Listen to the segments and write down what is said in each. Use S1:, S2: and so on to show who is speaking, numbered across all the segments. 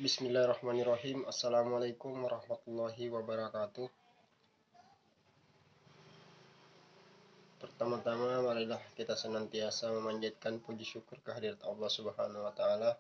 S1: Bismillahirrahmanirrahim. Assalamualaikum warahmatullahi wabarakatuh. Pertama-tama, marilah kita senantiasa memanjatkan puji syukur kehadirat Allah Subhanahu wa Ta'ala,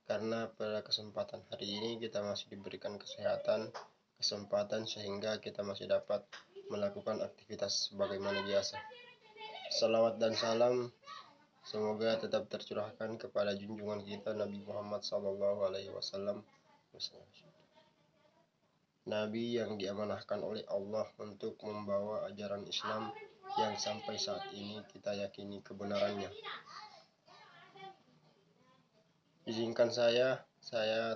S1: karena pada kesempatan hari ini kita masih diberikan kesempatan sehingga kita masih dapat melakukan aktivitas sebagaimana biasa. Salawat dan salam semoga tetap tercurahkan kepada junjungan kita Nabi Muhammad SAW, Nabi yang diamanahkan oleh Allah untuk membawa ajaran Islam yang sampai saat ini kita yakini kebenarannya. Izinkan saya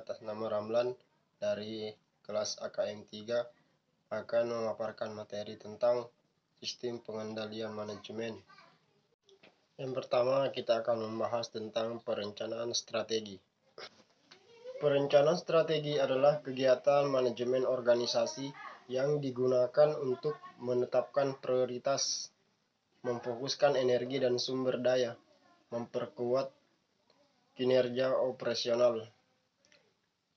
S1: atas nama Ramlan dari kelas AKM 3 akan memaparkan materi tentang sistem pengendalian manajemen. Yang pertama, kita akan membahas tentang perencanaan strategi. Perencanaan strategi adalah kegiatan manajemen organisasi yang digunakan untuk menetapkan prioritas, memfokuskan energi dan sumber daya, memperkuat kinerja operasional.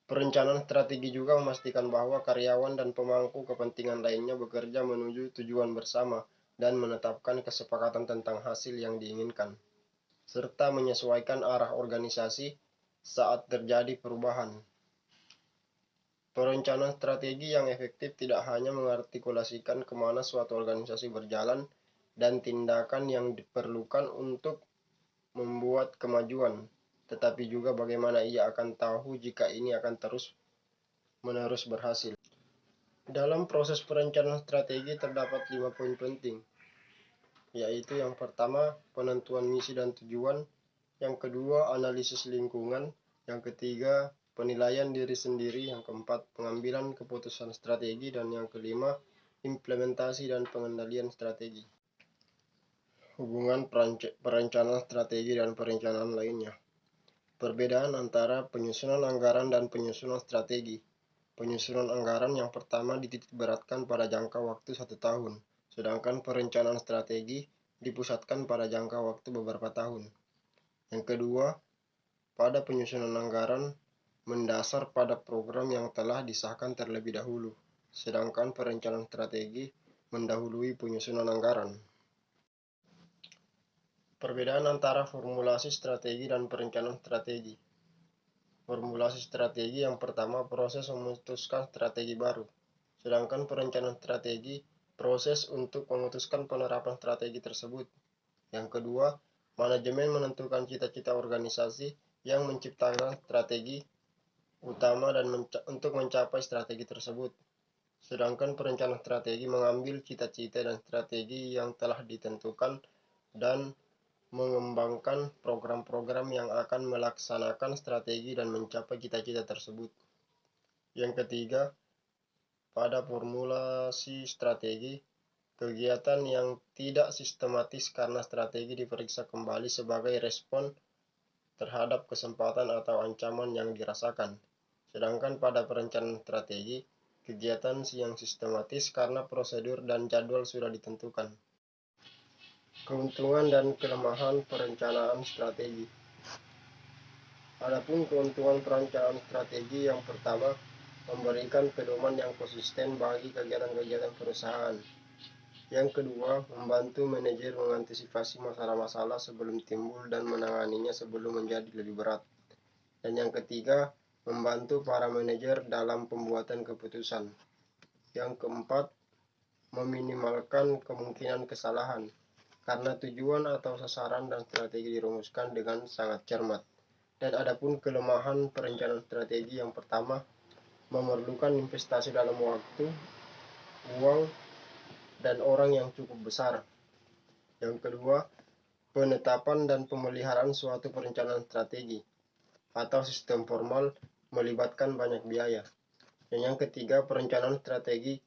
S1: Perencanaan strategi juga memastikan bahwa karyawan dan pemangku kepentingan lainnya bekerja menuju tujuan bersama dan menetapkan kesepakatan tentang hasil yang diinginkan, serta menyesuaikan arah organisasi saat terjadi perubahan. Perencanaan strategi yang efektif tidak hanya mengartikulasikan kemana suatu organisasi berjalan dan tindakan yang diperlukan untuk membuat kemajuan, tetapi juga bagaimana ia akan tahu jika ini akan terus-menerus berhasil. Dalam proses perencanaan strategi terdapat 5 poin penting, yaitu yang pertama, penentuan misi dan tujuan, yang kedua, analisis lingkungan, yang ketiga, penilaian diri sendiri, yang keempat, pengambilan keputusan strategi, dan yang kelima, implementasi dan pengendalian strategi. Hubungan perencanaan strategi dan perencanaan lainnya. Perbedaan antara penyusunan anggaran dan penyusunan strategi. Penyusunan anggaran yang pertama dititikberatkan pada jangka waktu 1 tahun, sedangkan perencanaan strategi dipusatkan pada jangka waktu beberapa tahun. Yang kedua, pada penyusunan anggaran mendasar pada program yang telah disahkan terlebih dahulu, sedangkan perencanaan strategi mendahului penyusunan anggaran. Perbedaan antara formulasi strategi dan perencanaan strategi. Formulasi strategi yang pertama proses memutuskan strategi baru, sedangkan perencanaan strategi proses untuk memutuskan penerapan strategi tersebut. Yang kedua, manajemen menentukan cita-cita organisasi yang menciptakan strategi utama dan untuk mencapai strategi tersebut. Sedangkan perencanaan strategi mengambil cita-cita dan strategi yang telah ditentukan dan mengembangkan program-program yang akan melaksanakan strategi dan mencapai cita-cita tersebut. Yang ketiga, pada formulasi strategi, kegiatan yang tidak sistematis karena strategi diperiksa kembali sebagai respon terhadap kesempatan atau ancaman yang dirasakan. Sedangkan pada perencanaan strategi, kegiatan yang sistematis karena prosedur dan jadwal sudah ditentukan. Keuntungan dan kelemahan perencanaan strategi. Adapun keuntungan perencanaan strategi, yang pertama, memberikan pedoman yang konsisten bagi kegiatan-kegiatan perusahaan. Yang kedua, membantu manajer mengantisipasi masalah-masalah sebelum timbul dan menanganinya sebelum menjadi lebih berat. Dan yang ketiga, membantu para manajer dalam pembuatan keputusan. Yang keempat, meminimalkan kemungkinan kesalahan, karena tujuan atau sasaran dan strategi dirumuskan dengan sangat cermat. Dan adapun kelemahan perencanaan strategi, yang pertama, memerlukan investasi dalam waktu, uang, dan orang yang cukup besar. Yang kedua, penetapan dan pemeliharaan suatu perencanaan strategi atau sistem formal melibatkan banyak biaya. Dan yang ketiga, perencanaan strategi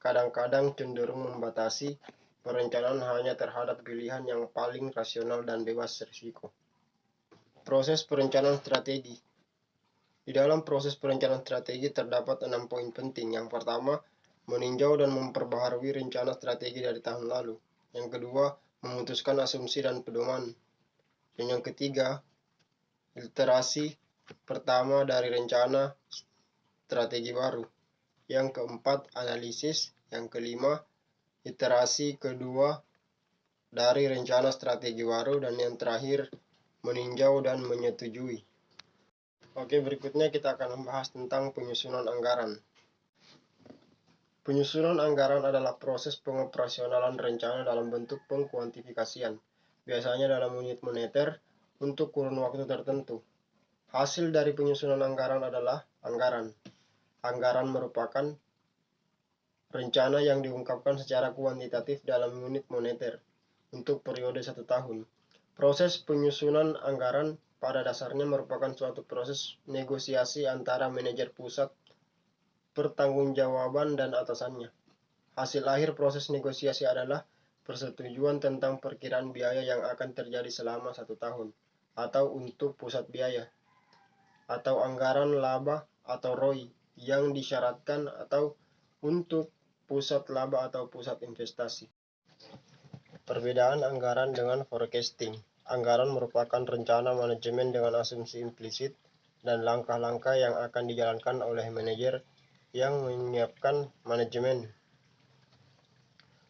S1: kadang-kadang cenderung membatasi perencanaan hanya terhadap pilihan yang paling rasional dan bebas risiko. Proses perencanaan strategi. Di dalam proses perencanaan strategi terdapat 6 poin penting. Yang pertama, meninjau dan memperbaharui rencana strategi dari tahun lalu. Yang kedua, memutuskan asumsi dan pedoman. Dan yang ketiga, literasi pertama dari rencana strategi baru. Yang keempat, analisis. Yang kelima, iterasi kedua dari rencana strategi baru. Dan yang terakhir, meninjau dan menyetujui. Oke, berikutnya kita akan membahas tentang penyusunan anggaran. Penyusunan anggaran adalah proses pengoperasionalan rencana dalam bentuk pengkuantifikasian, biasanya dalam unit moneter, untuk kurun waktu tertentu. Hasil dari penyusunan anggaran adalah anggaran. Anggaran merupakan rencana yang diungkapkan secara kuantitatif dalam unit moneter untuk periode 1 tahun. Proses penyusunan anggaran pada dasarnya merupakan suatu proses negosiasi antara manajer pusat, pertanggungjawaban, dan atasannya. Hasil akhir proses negosiasi adalah persetujuan tentang perkiraan biaya yang akan terjadi selama 1 tahun, atau untuk pusat biaya, atau anggaran laba atau ROI yang disyaratkan, atau untuk pusat laba atau pusat investasi. Perbedaan anggaran dengan forecasting. Anggaran merupakan rencana manajemen dengan asumsi implisit dan langkah-langkah yang akan dijalankan oleh manajer yang menyiapkan manajemen.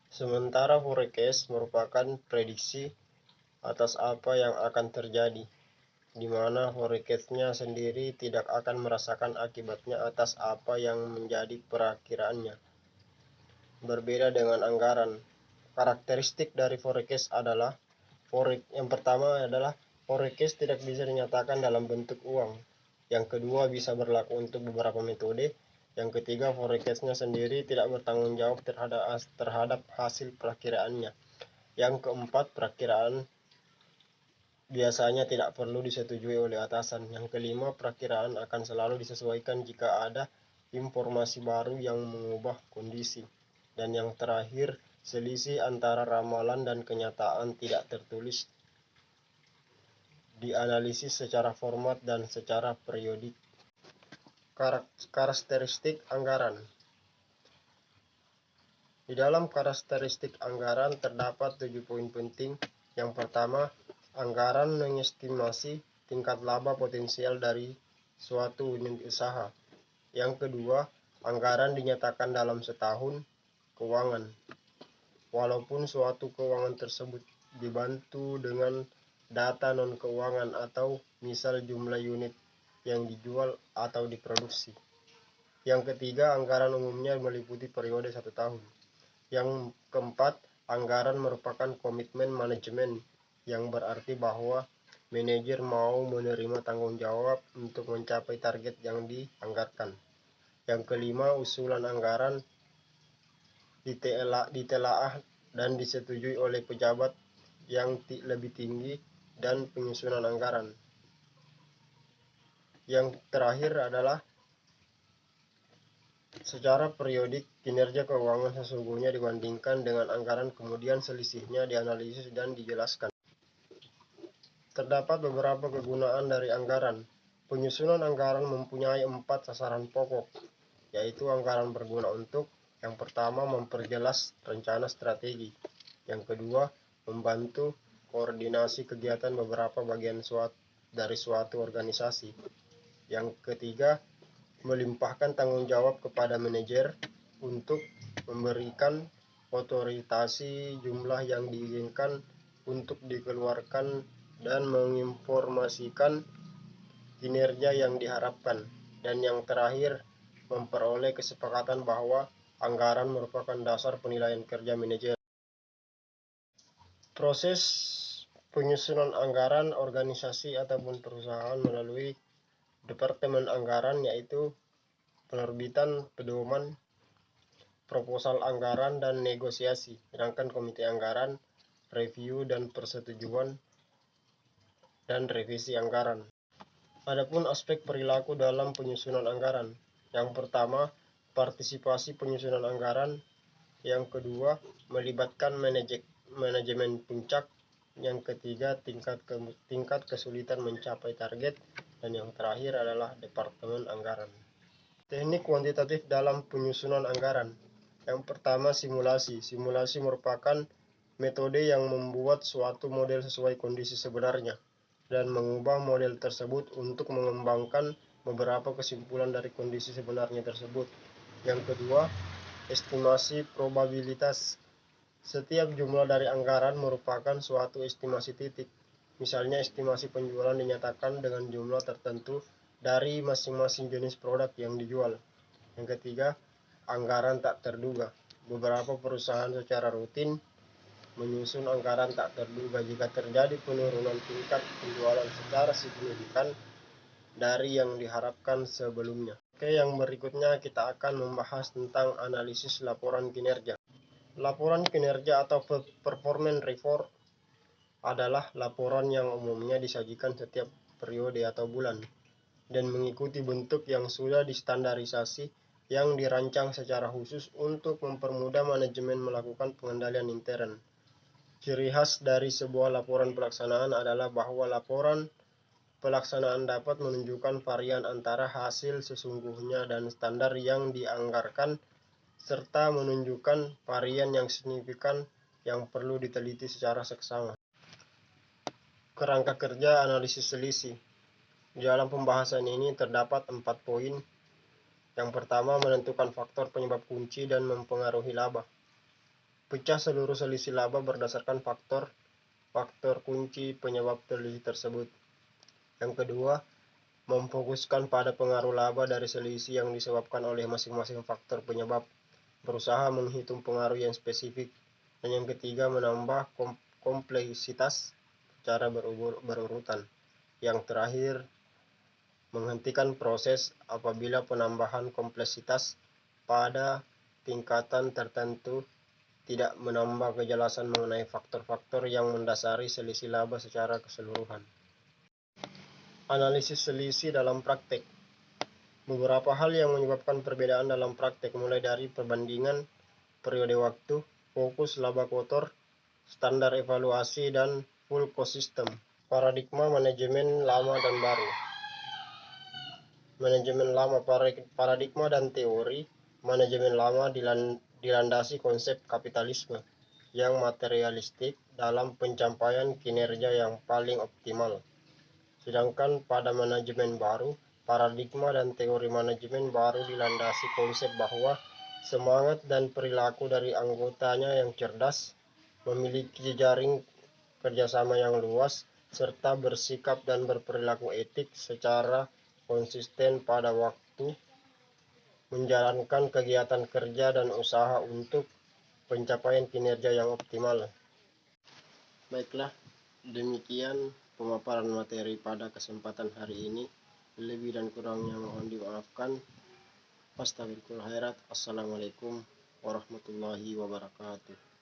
S1: Sementara forecast merupakan prediksi atas apa yang akan terjadi, di mana forecast-nya sendiri tidak akan merasakan akibatnya atas apa yang menjadi perakiraannya. Berbeda dengan anggaran, karakteristik dari forecast adalah yang pertama adalah forecast tidak bisa dinyatakan dalam bentuk uang. Yang kedua, bisa berlaku untuk beberapa metode. Yang ketiga, forecast-nya sendiri tidak bertanggung jawab terhadap hasil perakiraannya. Yang keempat, perakiraan biasanya tidak perlu disetujui oleh atasan. Yang kelima, perakiraan akan selalu disesuaikan jika ada informasi baru yang mengubah kondisi. Dan yang terakhir, selisih antara ramalan dan kenyataan tidak tertulis, dianalisis secara format dan secara periodik. Karakteristik anggaran. Di dalam karakteristik anggaran terdapat 7 poin penting. Yang pertama, anggaran mengestimasi tingkat laba potensial dari suatu unit usaha. Yang kedua, anggaran dinyatakan dalam setahun keuangan. Walaupun suatu keuangan tersebut dibantu dengan data non-keuangan atau misal jumlah unit yang dijual atau diproduksi. Yang ketiga, anggaran umumnya meliputi periode 1 tahun. Yang keempat, anggaran merupakan komitmen manajemen, yang berarti bahwa manajer mau menerima tanggung jawab untuk mencapai target yang dianggarkan. Yang kelima, usulan anggaran ditelaah dan disetujui oleh pejabat yang lebih tinggi dan penyusunan anggaran. Yang terakhir adalah secara periodik kinerja keuangan sesungguhnya dibandingkan dengan anggaran, kemudian selisihnya dianalisis dan dijelaskan. Terdapat beberapa kegunaan dari anggaran. Penyusunan anggaran mempunyai 4 sasaran pokok, yaitu anggaran berguna untuk: yang pertama, memperjelas rencana strategi. Yang kedua, membantu koordinasi kegiatan beberapa bagian dari suatu organisasi. Yang ketiga, melimpahkan tanggung jawab kepada manajer untuk memberikan otorisasi jumlah yang diizinkan untuk dikeluarkan dan menginformasikan kinerja yang diharapkan. Dan yang terakhir, memperoleh kesepakatan bahwa anggaran merupakan dasar penilaian kerja manajer. Proses penyusunan anggaran organisasi ataupun perusahaan melalui Departemen Anggaran, yaitu penerbitan pedoman, proposal anggaran, dan negosiasi. Sedangkan Komite Anggaran, review dan persetujuan, dan revisi anggaran. Adapun aspek perilaku dalam penyusunan anggaran. Yang pertama, partisipasi penyusunan anggaran. Yang kedua, melibatkan manajemen puncak. Yang ketiga, tingkat kesulitan mencapai target. Dan yang terakhir adalah Departemen Anggaran. Teknik kuantitatif dalam penyusunan anggaran. Yang pertama, simulasi. Simulasi merupakan metode yang membuat suatu model sesuai kondisi sebenarnya dan mengubah model tersebut untuk mengembangkan beberapa kesimpulan dari kondisi sebenarnya tersebut. Yang kedua, estimasi probabilitas. Setiap jumlah dari anggaran merupakan suatu estimasi titik. Misalnya, estimasi penjualan dinyatakan dengan jumlah tertentu dari masing-masing jenis produk yang dijual. Yang ketiga, anggaran tak terduga. Beberapa perusahaan secara rutin menyusun anggaran tak terduga jika terjadi penurunan tingkat penjualan secara signifikan dari yang diharapkan sebelumnya. Oke, yang berikutnya kita akan membahas tentang analisis laporan kinerja. Laporan kinerja atau performance report adalah laporan yang umumnya disajikan setiap periode atau bulan dan mengikuti bentuk yang sudah distandarisasi yang dirancang secara khusus untuk mempermudah manajemen melakukan pengendalian intern. Ciri khas dari sebuah laporan pelaksanaan adalah bahwa laporan pelaksanaan dapat menunjukkan varian antara hasil sesungguhnya dan standar yang dianggarkan, serta menunjukkan varian yang signifikan yang perlu diteliti secara seksama. Kerangka kerja analisis selisih. Di dalam pembahasan ini terdapat 4 poin. Yang pertama, menentukan faktor penyebab kunci dan mempengaruhi laba. Pecah seluruh selisih laba berdasarkan faktor kunci penyebab selisih tersebut. Yang kedua, memfokuskan pada pengaruh laba dari selisih yang disebabkan oleh masing-masing faktor penyebab, berusaha menghitung pengaruh yang spesifik. Dan yang ketiga, menambah kompleksitas secara berurutan. Yang terakhir, menghentikan proses apabila penambahan kompleksitas pada tingkatan tertentu tidak menambah kejelasan mengenai faktor-faktor yang mendasari selisih laba secara keseluruhan. Analisis selisih dalam praktek. Beberapa hal yang menyebabkan perbedaan dalam praktek mulai dari perbandingan periode waktu, fokus laba kotor, standar evaluasi, dan full cost system. Paradigma manajemen lama dan baru. Manajemen lama, paradigma dan teori manajemen lama dilandasi konsep kapitalisme yang materialistik dalam pencapaian kinerja yang paling optimal. Sedangkan pada manajemen baru, paradigma dan teori manajemen baru dilandasi konsep bahwa semangat dan perilaku dari anggotanya yang cerdas, memiliki jejaring kerjasama yang luas, serta bersikap dan berperilaku etik secara konsisten pada waktu menjalankan kegiatan kerja dan usaha untuk pencapaian kinerja yang optimal. Baiklah, demikian pemaparan materi pada kesempatan hari ini. Lebih dan kurangnya mohon dimaafkan. Astagfirullahaladzim. Assalamualaikum warahmatullahi wabarakatuh.